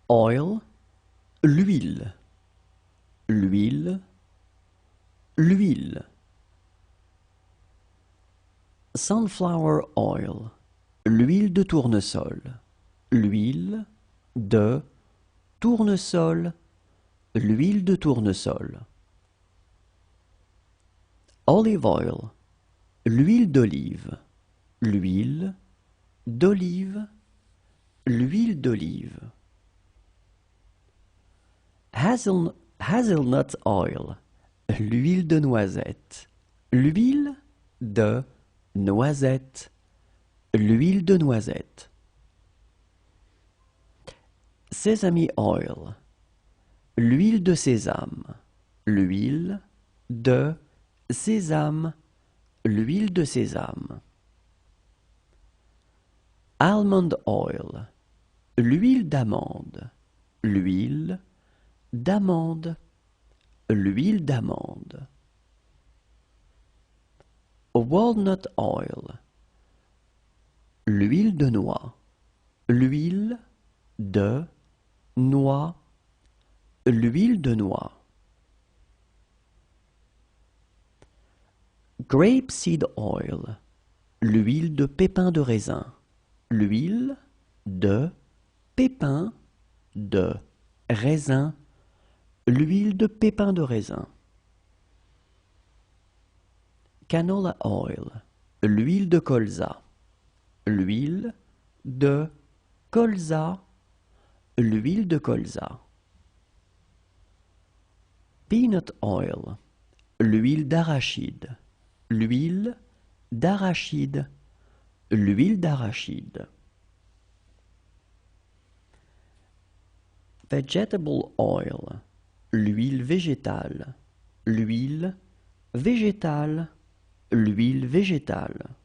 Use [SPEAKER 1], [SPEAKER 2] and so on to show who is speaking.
[SPEAKER 1] Oil, l'huile, l'huile, l'huile. Sunflower oil, l'huile de tournesol, l'huile de tournesol, l'huile de tournesol. Olive oil, l'huile d'olive, l'huile d'olive, l'huile d'olive. Hazelnut oil, l'huile de noisette, l'huile de noisette, l'huile de noisette. Sesame oil, l'huile de sésame, l'huile de sésame, l'huile de sésame. Almond oil, l'huile d'amande, l'huile d'amande, l'huile d'amande. Walnut oil, l'huile de noix, l'huile de noix, l'huile de noix. Grapeseed oil, l'huile de pépins de raisin, l'huile de pépins de raisin, l'huile de pépins de raisin. Canola oil, l'huile de colza, l'huile de colza, l'huile de colza. Peanut oil, l'huile d'arachide, l'huile d'arachide, l'huile d'arachide. Vegetable oil, l'huile végétale, l'huile végétale, l'huile végétale.